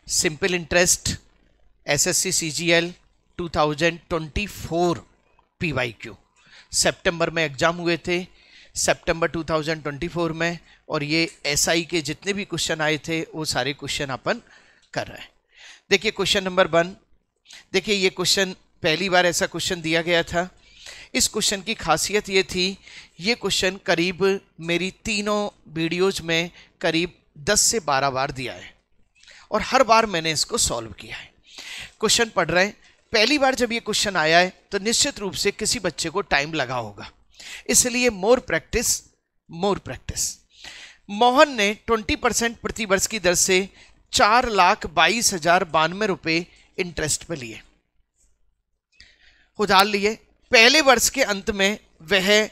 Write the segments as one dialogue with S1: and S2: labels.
S1: Simple interest SSC CGL 2024 PYQ. सितंबर में exam हुए थे, सितंबर 2024 में, और ये एसआई के जितने भी क्वेश्चन आए थे वो सारे क्वेश्चन अपन कर रहे हैं। देखिए क्वेश्चन नंबर 1, देखिए ये क्वेश्चन पहली बार ऐसा क्वेश्चन दिया गया था। इस क्वेश्चन की खासियत ये थी, ये क्वेश्चन करीब मेरी तीनों वीडियोज में करीब 10 से 12 बार दिया है और हर बार मैंने इसको सॉल्व किया है। क्वेश्चन पढ़ रहे हैं, पहली बार जब ये क्वेश्चन आया है तो निश्चित रूप से किसी बच्चे को टाइम लगा होगा, इसलिए more practice more practice. Mohan ने 20% प्रति वर्ष की दर से 4,22,092 रुपए इंटरेस्ट पे लिए, उधार लिए। पहले वर्ष के अंत में वह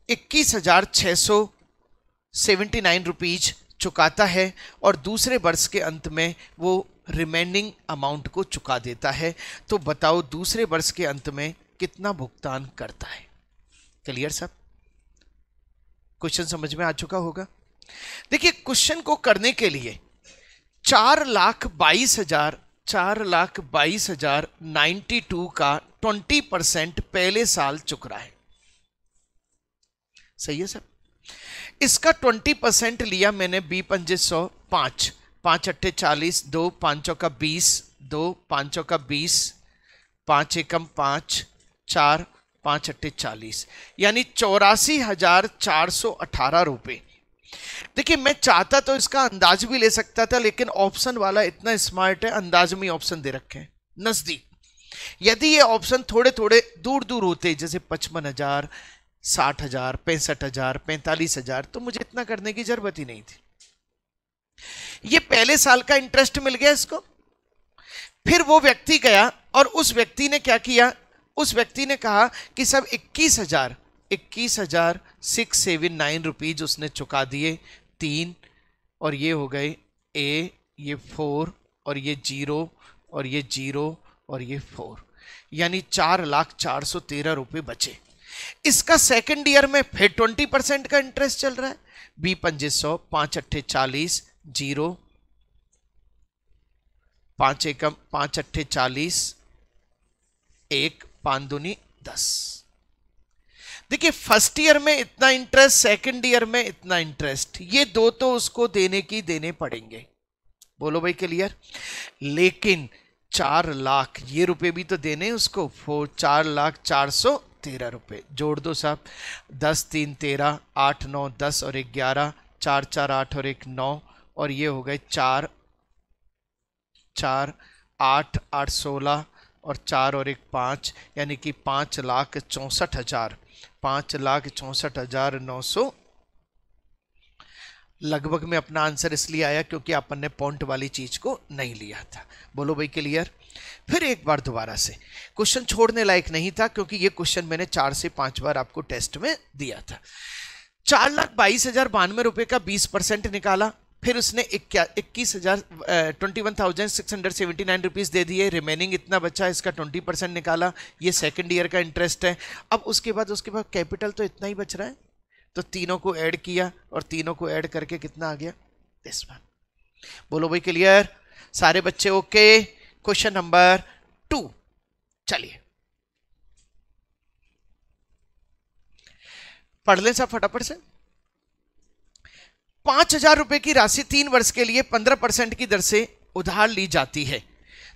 S1: 21,679 रुपीज चुकाता है और दूसरे वर्ष के अंत में वो रिमेनिंग अमाउंट को चुका देता है। तो बताओ दूसरे वर्ष के अंत में कितना भुगतान करता है। क्लियर सब? क्वेश्चन समझ में आ चुका होगा। देखिए क्वेश्चन को करने के लिए 4,22,092 का 20% पहले साल चुक रहा है। सही है सर? इसका 20% लिया मैंने 2,500, 5 अट्ठे 40, 2 5 का 20, 2 5 का 20, 5 एकम 5, 4 5 अट्ठे 40, यानी 84,418 रुपए। देखिए मैं चाहता तो इसका अंदाज भी ले सकता था, लेकिन ऑप्शन वाला इतना स्मार्ट है, अंदाज में ऑप्शन दे रखे हैं नजदीक। यदि ये ऑप्शन थोड़े थोड़े दूर दूर होते, जैसे 55,000, 60,000, 65,000, 45,000, तो मुझे इतना करने की जरूरत ही नहीं थी। ये पहले साल का इंटरेस्ट मिल गया इसको। फिर वो व्यक्ति गया और उस व्यक्ति ने क्या किया, उस व्यक्ति ने कहा कि सब 21,679 रुपीज उसने चुका दिए, 3, और ये हो गए ए, ये 4, और ये 0, और ये 0, और ये 4, यानी 4,04,13 रुपए बचे। इसका सेकंड ईयर में फिर 20% का इंटरेस्ट चल रहा है। 2,500, 5 अट्ठे 40, 0, 5 एकम 5 अट्ठे 40, 1 5 दूनी 10। देखिए फर्स्ट ईयर में इतना इंटरेस्ट, सेकंड ईयर में इतना इंटरेस्ट, ये दो तो उसको देने पड़ेंगे। बोलो भाई क्लियर? लेकिन 4 लाख ये रुपए भी तो देने उसको, 4,04,13 रुपए। जोड़ दो साहब, 10 3 13, 8 9 10 और 1 11, 4 4 8 और 1 9, और ये हो गए 4 4 8 8 16 और 4 और 1 5, यानी कि 5,64,900 लगभग में अपना आंसर इसलिए आया क्योंकि अपन ने पॉइंट वाली चीज को नहीं लिया था। बोलो भाई क्लियर? फिर एक बार दोबारा से, क्वेश्चन छोड़ने लायक नहीं था क्योंकि ये क्वेश्चन मैंने 4 से 5 बार आपको टेस्ट में दिया था। 4,22,092 रुपए का 20% निकाला, फिर उसने 21,679 रुपीज दे दिए, रिमेनिंग इतना बचा, इसका 20% निकाला, ये सेकंड ईयर का इंटरेस्ट है। अब उसके बाद कैपिटल तो इतना ही बच रहा है, तो तीनों को ऐड किया और तीनों को ऐड करके कितना आ गया, 10 बार। बोलो भाई क्लियर? सारे बच्चे ओके? क्वेश्चन नंबर 2, चलिए पढ़ लें सब फटाफट से। 5,000 रुपए की राशि 3 वर्ष के लिए 15% की दर से उधार ली जाती है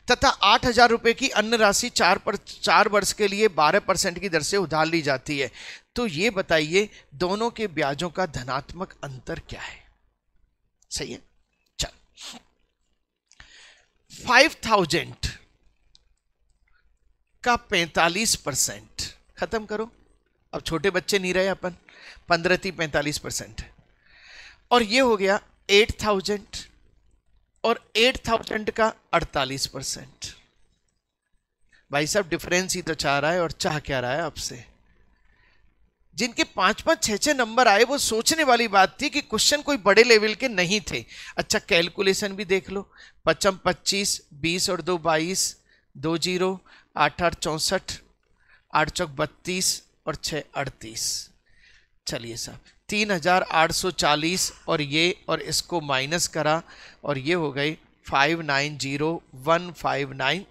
S1: तथा 8,000 रुपए की अन्य राशि 4 वर्ष के लिए 12% की दर से उधार ली जाती है। तो ये बताइए दोनों के ब्याजों का धनात्मक अंतर क्या है? सही है, चल 5,000 का 45% खत्म करो। अब छोटे बच्चे नहीं रहे अपन, 15 थी 45%, और ये हो गया 8,000 और 8,000 का 48%। भाई साहब डिफरेंस ही तो चाह रहा है, और चाह क्या रहा है आपसे? जिनके 5-5 6-6 नंबर आए वो सोचने वाली बात थी कि क्वेश्चन कोई बड़े लेवल के नहीं थे। अच्छा कैलकुलेशन भी देख लो, 5 25, 20 और 2 22, 2 0, 8 8 64, 8 चौक 32 और 6 38। चलिए साहब 3,840 और ये और इसको माइनस करा और ये हो गई 590 159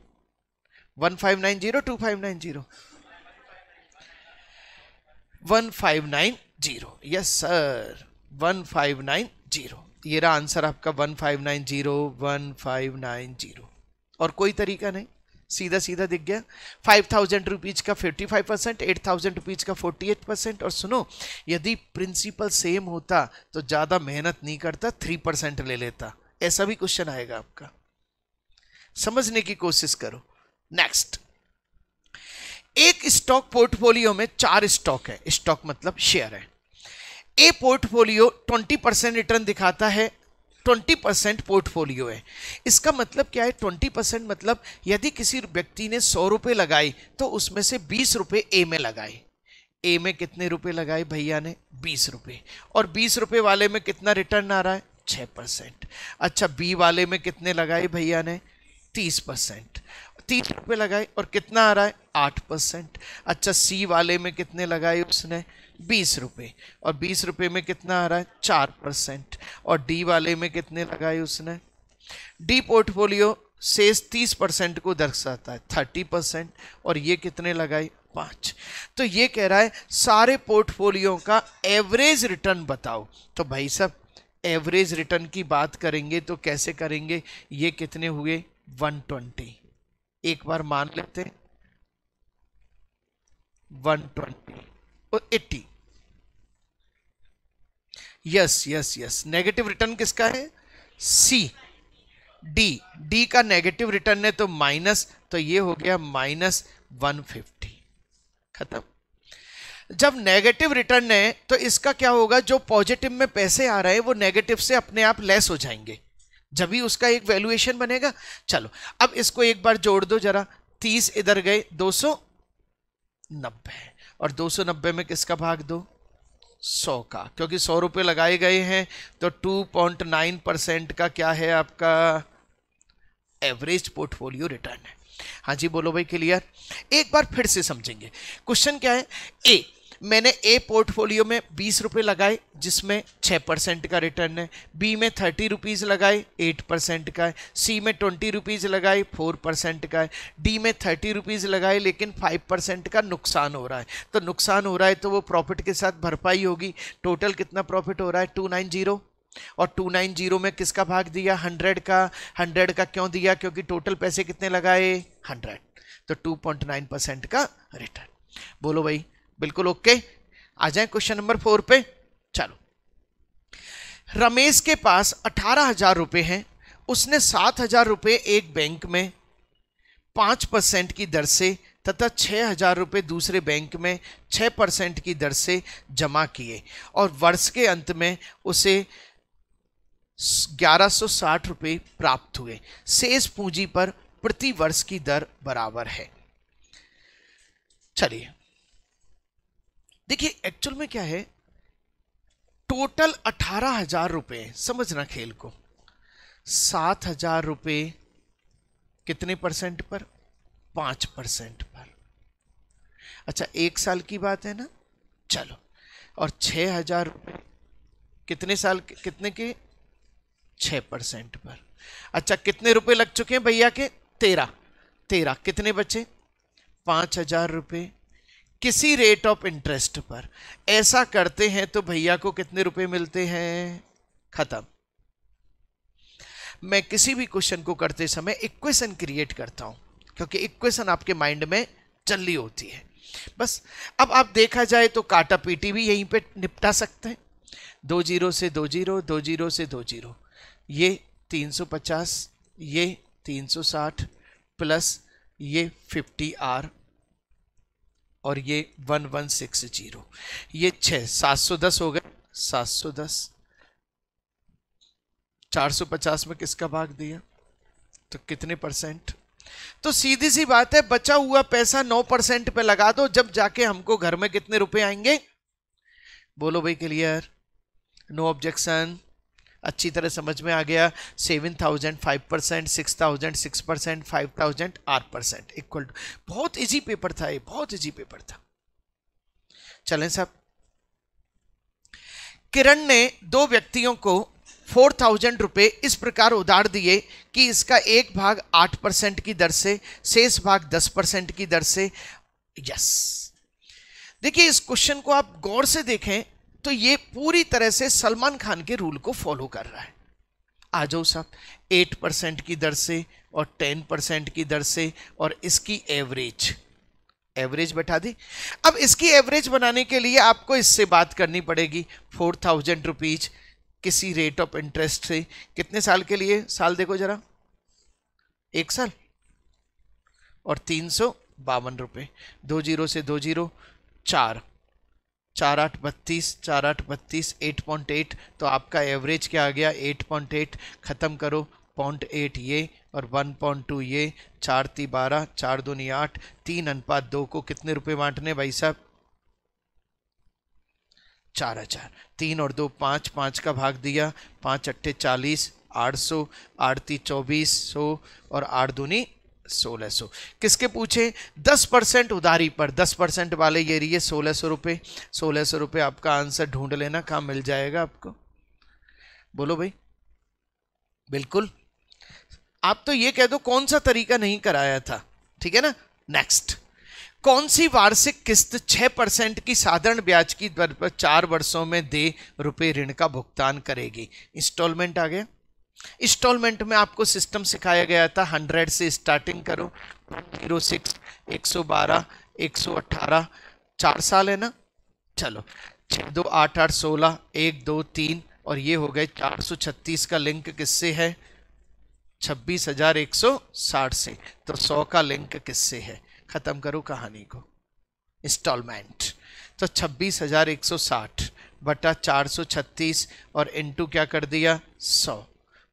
S1: 1590 2590 1590, यस सर 1590। ये रहा आंसर आपका 1590 1590। और कोई तरीका नहीं, सीधा सीधा दिख गया। 5000 रुपीज का 55%, 8000 रुपीज का 48%। और सुनो, यदि प्रिंसिपल सेम होता तो ज्यादा मेहनत नहीं करता, 3% ले लेता। ऐसा भी क्वेश्चन आएगा आपका, समझने की कोशिश करो। नेक्स्ट, एक स्टॉक पोर्टफोलियो में 4 स्टॉक है, स्टॉक मतलब शेयर है। ए पोर्टफोलियो 20% रिटर्न दिखाता है, 20% पोर्टफोलियो है। इसका मतलब क्या है? 20% मतलब यदि किसी व्यक्ति ने 100 रुपए लगाए तो उसमें से 20 रुपए ए में लगाए। ए में कितने रुपए लगाए भैया ने? 20 रुपए। और 20 रुपए वाले में कितना रिटर्न आ रहा है? 6%। अच्छा, बी वाले में कितने लगाए भैया ने? 30%। 30 रुपए लगाए और कितना आ रहा है? 8%। अच्छा, सी वाले में कितने लगाए उसने? 20 रुपए। और 20 रुपए में कितना आ रहा है? 4%। और डी वाले में कितने लगाए उसने? डी पोर्टफोलियो शेष 30% को दर्शाता है, 30%। और ये कितने लगाए? 5। तो ये कह रहा है सारे पोर्टफोलियो का एवरेज रिटर्न बताओ। तो भाई साहब, एवरेज रिटर्न की बात करेंगे तो कैसे करेंगे? ये कितने हुए? 120। एक बार मान लेते हैं 120 और 80। Yes yes yes, negative return किसका है? सी। डी का नेगेटिव रिटर्न है तो माइनस, तो ये हो गया -150। खत्म। जब नेगेटिव रिटर्न है तो इसका क्या होगा? जो पॉजिटिव में पैसे आ रहे हैं वो नेगेटिव से अपने आप लेस हो जाएंगे, जब भी उसका एक वैल्यूएशन बनेगा। चलो अब इसको एक बार जोड़ दो जरा। 30 इधर गए, 290। और 290 में किसका भाग दो? 100 का, क्योंकि 100 रुपए लगाए गए हैं। तो 2.9% का क्या है आपका? एवरेज पोर्टफोलियो रिटर्न है। हाँ जी बोलो भाई, क्लियर? एक बार फिर से समझेंगे। क्वेश्चन क्या है? ए, मैंने ए पोर्टफोलियो में 20 रुपए लगाए जिसमें 6% का रिटर्न है। बी में 30 रुपीज लगाए, 8% का है। सी में 20 रुपीज लगाए, 4% का है। डी में 30 रुपीज लगाए लेकिन 5% का नुकसान हो रहा है। तो नुकसान हो रहा है तो वो प्रॉफिट के साथ भरपाई होगी। टोटल कितना प्रॉफिट हो रहा है? 290। और 290 में किसका भाग दिया? 100 का। 100 का क्यों दिया? क्योंकि टोटल पैसे कितने लगाए? 100। तो 2.9% का रिटर्न। बोलो भाई, बिल्कुल ओके। आ जाए क्वेश्चन नंबर 4 पे। चलो, रमेश के पास 18,000 रुपए हैं। उसने 7,000 रुपए एक बैंक में 5% की दर से तथा 6,000 रुपए दूसरे बैंक में 6% की दर से जमा किए और वर्ष के अंत में उसे 1160 रुपए प्राप्त हुए। शेष पूंजी पर प्रति वर्ष की दर बराबर है। चलिए देखिए, एक्चुअल में क्या है? टोटल 18,000 रुपए। समझना खेल को। 7,000 रुपए कितने परसेंट पर? 5% पर। अच्छा, एक साल की बात है ना? चलो, और 6,000 रुपए कितने साल के? कितने के? 6% पर। अच्छा, कितने रुपए लग चुके हैं भैया के? 13। कितने बचे? 5,000 रुपए किसी रेट ऑफ इंटरेस्ट पर। ऐसा करते हैं तो भैया को कितने रुपए मिलते हैं? खत्म। मैं किसी भी क्वेश्चन को करते समय इक्वेशन क्रिएट करता हूं, क्योंकि इक्वेशन आपके माइंड में चल रही होती है। बस अब आप देखा जाए तो काटा पीटी भी यहीं पे निपटा सकते हैं। 2 0 से 2 0, 2 0 से 2 0, ये 350, ये 360 प्लस ये 50R और ये 1160, ये 6 710 हो गए। 710 450 में किसका भाग दिया? तो कितने परसेंट? तो सीधी सी बात है, बचा हुआ पैसा 9% पे लगा दो, जब जाके हमको घर में कितने रुपए आएंगे? बोलो भाई, क्लियर? No objection? अच्छी तरह समझ में आ गया। 7,000 5%, 6,000 6%, 5,000 8% इक्वल टू। बहुत इजी पेपर था ये, बहुत इजी पेपर था। चलें साहब, किरण ने 2 व्यक्तियों को ₹4,000 इस प्रकार उधार दिए कि इसका एक भाग 8% की दर से, शेष भाग 10% की दर से। यस, देखिए इस क्वेश्चन को आप गौर से देखें तो ये पूरी तरह से सलमान खान के रूल को फॉलो कर रहा है। आ जाओ साहब, 8% की दर से और 10% की दर से, और इसकी एवरेज बैठा दी। अब इसकी एवरेज बनाने के लिए आपको इससे बात करनी पड़ेगी। ₹4,000 किसी रेट ऑफ इंटरेस्ट से कितने साल के लिए, साल देखो जरा, 1 साल, और ₹352, 2 जीरो से 2 जीरो, 4 8 32, 4 8 32, 8.8, तो आपका एवरेज क्या आ गया, 8.8। खत्म करो, 0.8 ये और 1.2 ये, 4 3 12, 4 2 8, 3:2 को कितने रुपए बांटने भाई साहब, 4,000। 3 और 2 5, 5 का भाग दिया, 5 8 40, 800, 8 3 2400 और 8 दूनी 1600। किसके पूछे, 10% उधारी पर, 10% वाले ये रही 1600 रुपये। 1600 रुपये आपका आंसर ढूंढ लेना, कहाँ मिल जाएगा आपको, बोलो भाई। बिल्कुल, आप तो ये कह दो कौन सा तरीका नहीं कराया था, ठीक है ना। नेक्स्ट, कौन सी वार्षिक किस्त 6% की साधारण ब्याज की दर पर 4 वर्षों में दे रुपए ऋण का भुगतान करेगी। इंस्टॉलमेंट आ गया। इंस्टॉलमेंट में आपको सिस्टम सिखाया गया था, 100 से स्टार्टिंग करो, 06, 112, 118, 4 साल है ना। चलो 6 2 8 8 16, 1 2 3, और ये हो गए 436 का लिंक किससे है, 26,160 से, तो 100 का लिंक किससे है। खत्म करो कहानी को। इंस्टॉलमेंट तो 26,160 बटा 436 और इनटू क्या कर दिया, 100।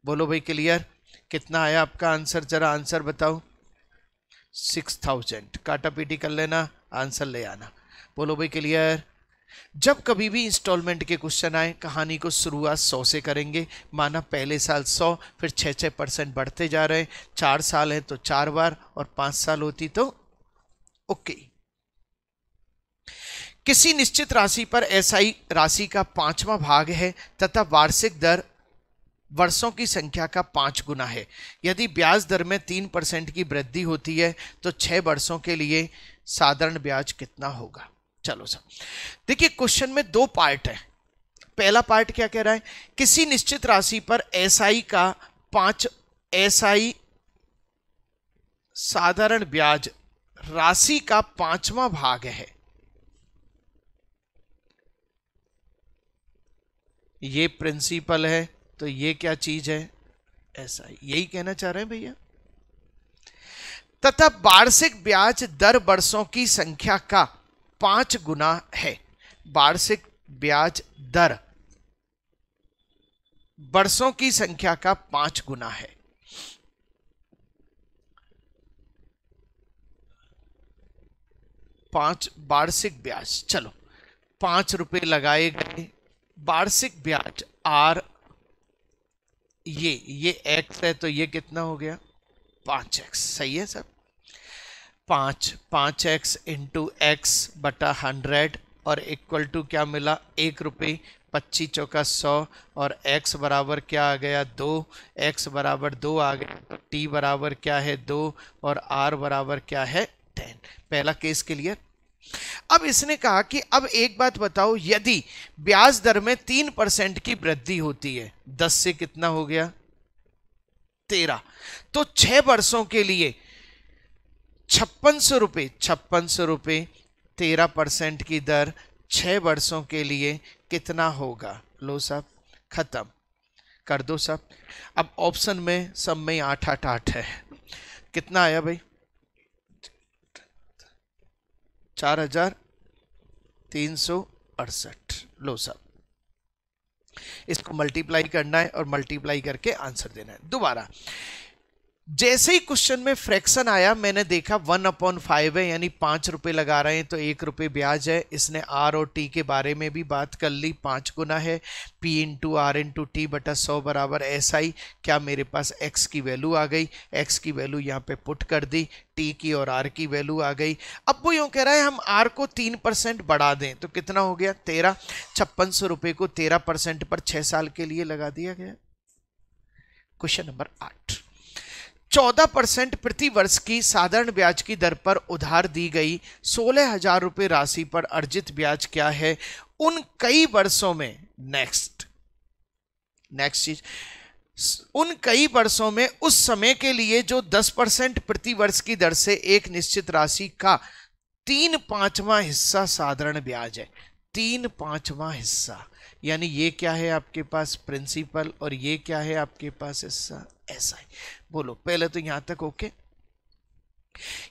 S1: बोलो भाई क्लियर, कितना आया आपका आंसर, जरा आंसर बताओ। 6,000। काटा पीटी कर लेना, आंसर ले आना। बोलो भाई क्लियर। जब कभी भी इंस्टॉलमेंट के क्वेश्चन आए, कहानी को शुरुआत 100 से करेंगे। माना पहले साल 100, फिर 6% बढ़ते जा रहे हैं। 4 साल है तो 4 बार, और 5 साल होती तो ओके। किसी निश्चित राशि पर एसआई राशि का 5वां भाग है तथा वार्षिक दर वर्षों की संख्या का 5 गुना है। यदि ब्याज दर में 3% की वृद्धि होती है तो 6 वर्षों के लिए साधारण ब्याज कितना होगा। चलो सर, देखिए क्वेश्चन में 2 पार्ट है। पहला पार्ट क्या कह रहा है, किसी निश्चित राशि पर एसआई का 5 एसआई साधारण ब्याज राशि का 5वां भाग है। ये प्रिंसिपल है तो ये क्या चीज है, एसआई, यही कहना चाह रहे हैं भैया। तथा वार्षिक ब्याज दर वर्षों की संख्या का 5 गुना है। वार्षिक ब्याज दर वर्षों की संख्या का 5 गुना है। वार्षिक ब्याज, चलो 5 रुपए लगाए गए। वार्षिक ब्याज आर, ये एक्स है तो ये कितना हो गया, 5x। सही है सर। 5x इंटू एक्स बटा 100 और इक्वल टू क्या मिला, 1 रुपये। 25 चौका 100 और x बराबर क्या आ गया, 2। x बराबर 2 आ गया तो t बराबर क्या है, 2, और r बराबर क्या है, 10। पहला केस क्लियर। अब इसने कहा कि अब एक बात बताओ, यदि ब्याज दर में 3% की वृद्धि होती है, 10 से कितना हो गया, 13, तो 6 वर्षों के लिए 5600 रुपये, 5600 रुपये 13% की दर 6 वर्षों के लिए कितना होगा। लो साहब, खत्म कर दो साहब। अब ऑप्शन में सब में 8 8 8 है। कितना आया भाई, 4,368। लो साहब, इसको मल्टीप्लाई करना है और मल्टीप्लाई करके आंसर देना है। दोबारा जैसे ही क्वेश्चन में फ्रैक्शन आया, मैंने देखा 1/5 है, यानी 5 रुपए लगा रहे हैं तो 1 रुपये ब्याज है। इसने आर और टी के बारे में भी बात कर ली, 5 गुना है। P into R into T बटा 100 बराबर SI। क्या मेरे पास x की वैल्यू आ गई, x की वैल्यू यहाँ पे पुट कर दी, t की और r की वैल्यू आ गई। अब वो यूँ कह रहा है हम r को 3% बढ़ा दें तो कितना हो गया, 13। 5600 रुपये को 13% पर 6 साल के लिए लगा दिया गया। क्वेश्चन नंबर 8, 14% प्रति वर्ष की साधारण ब्याज की दर पर उधार दी गई 16,000 रुपए राशि पर अर्जित ब्याज क्या है उन कई वर्षों में। नेक्स्ट चीज, उन कई वर्षों में उस समय के लिए जो 10% प्रति वर्ष की दर से एक निश्चित राशि का 3/5वां हिस्सा साधारण ब्याज है। 3/5वां हिस्सा, यानी ये क्या है आपके पास प्रिंसिपल और ये क्या है आपके पास हिस्सा, ऐसा है। बोलो पहले तो यहां तक ओके।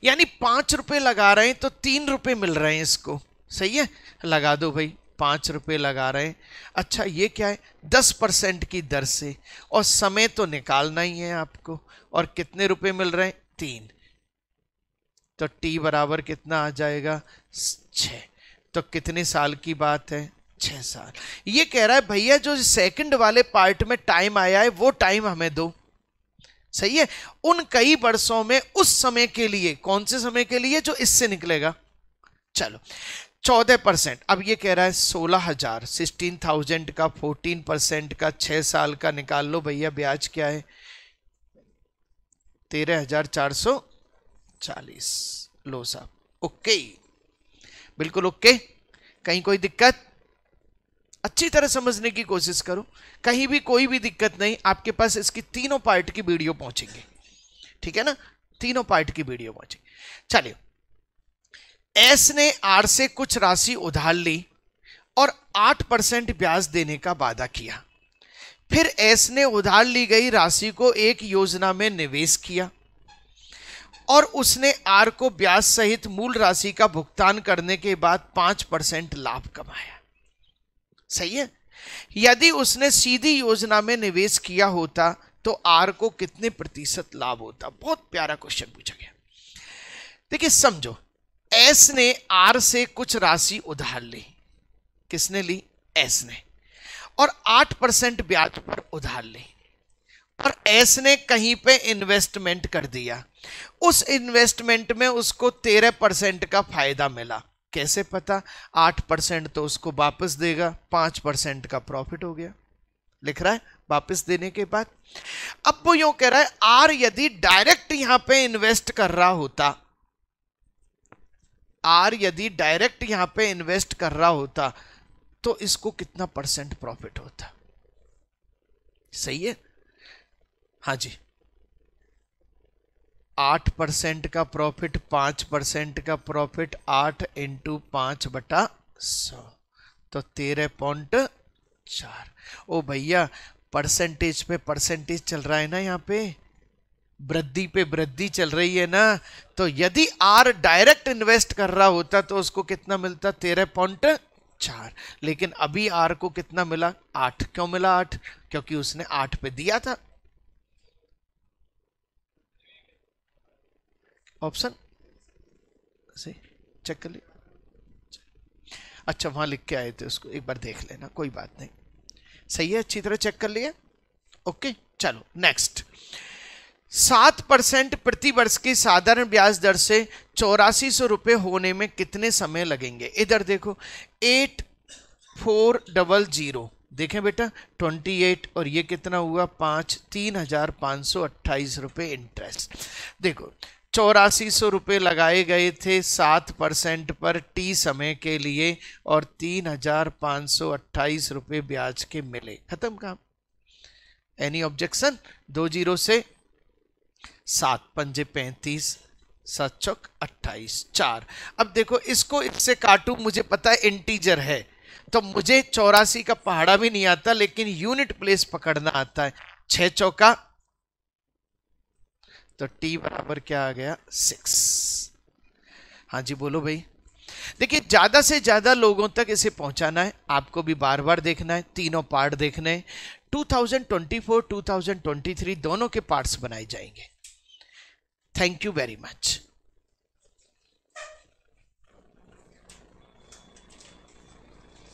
S1: यानी 5 रुपए लगा रहे हैं तो 3 रुपए मिल रहे हैं इसको, सही है, लगा दो भाई, 5 रुपए लगा रहे हैं। अच्छा ये क्या है 10% की दर से, और समय तो निकालना ही है आपको, और कितने रुपए मिल रहे हैं 3, तो टी बराबर कितना आ जाएगा 6। तो कितने साल की बात है 6 साल। ये कह रहा है भैया जो सेकंड वाले पार्ट में टाइम आया है वो टाइम हमें दो, सही है। उन कई वर्षों में उस समय के लिए, कौन से समय के लिए, जो इससे निकलेगा। चलो 14%, अब ये कह रहा है 16,000, 16,000 का 14% का 6 साल का निकाल लो भैया, ब्याज क्या है 13,440। लो साहब ओके, बिल्कुल ओके, कहीं कोई दिक्कत, अच्छी तरह समझने की कोशिश करो, कहीं भी कोई भी दिक्कत नहीं। आपके पास इसकी तीनों पार्ट की वीडियो पहुंचेंगे, ठीक है ना, तीनों पार्ट की वीडियो पहुंचेगी। चलिए, एस ने आर से कुछ राशि उधार ली और 8% ब्याज देने का वादा किया। फिर एस ने उधार ली गई राशि को एक योजना में निवेश किया और उसने आर को ब्याज सहित मूल राशि का भुगतान करने के बाद 5% लाभ कमाया, सही है। यदि उसने सीधी योजना में निवेश किया होता तो आर को कितने प्रतिशत लाभ होता। बहुत प्यारा क्वेश्चन पूछा गया। देखिए समझो, एस ने आर से कुछ राशि उधार ली, किसने ली, एस ने, और 8% ब्याज पर उधार ली, और एस ने कहीं पे इन्वेस्टमेंट कर दिया। उस इन्वेस्टमेंट में उसको 13% का फायदा मिला। कैसे पता, 8% तो उसको वापस देगा, 5% का प्रॉफिट हो गया, लिख रहा है वापस देने के बाद। अब वो यूं कह रहा है आर यदि डायरेक्ट यहां पे इन्वेस्ट कर रहा होता, आर यदि डायरेक्ट यहां पे इन्वेस्ट कर रहा होता तो इसको कितना परसेंट प्रॉफिट होता, सही है। हाँ जी, 8% का प्रॉफिट, 5% का प्रॉफिट, 8 × 5/100 तो 13.4। ओ भैया परसेंटेज पे परसेंटेज चल रहा है ना, यहाँ पे वृद्धि पे वृद्धि चल रही है ना। तो यदि आर डायरेक्ट इन्वेस्ट कर रहा होता तो उसको कितना मिलता 13.4, लेकिन अभी आर को कितना मिला 8। क्यों मिला 8, क्योंकि उसने 8 पे दिया था। ऑप्शन से चेक कर लिया, अच्छा वहां लिख के आए थे, उसको एक बार देख लेना, कोई बात नहीं, सही है, अच्छी तरह चेक कर लिया, ओके। चलो नेक्स्ट, 7% प्रति वर्ष की साधारण ब्याज दर से 8400 रुपए होने में कितने समय लगेंगे। इधर देखो 8400, देखें बेटा 28, और ये कितना हुआ 5, 3528 रुपए इंटरेस्ट। देखो 8400 रुपए लगाए गए थे 7% पर टी समय के लिए, और 3528 रुपए ब्याज के मिले, खत्म काम। एनी ऑब्जेक्शन, 2 0 से 7 पंजे 35, 7 चौक 28, 4। अब देखो इसको इससे काटू, मुझे पता है इंटीजर है तो मुझे 84 का पहाड़ा भी नहीं आता, लेकिन यूनिट प्लेस पकड़ना आता है। 6 चौका, तो टी बराबर क्या आ गया 6। हाँ जी बोलो भाई। देखिए ज्यादा से ज्यादा लोगों तक इसे पहुंचाना है, आपको भी बार बार देखना है, तीनों पार्ट देखने हैं। 2024 2023 दोनों के पार्ट्स बनाए जाएंगे। Thank you very much.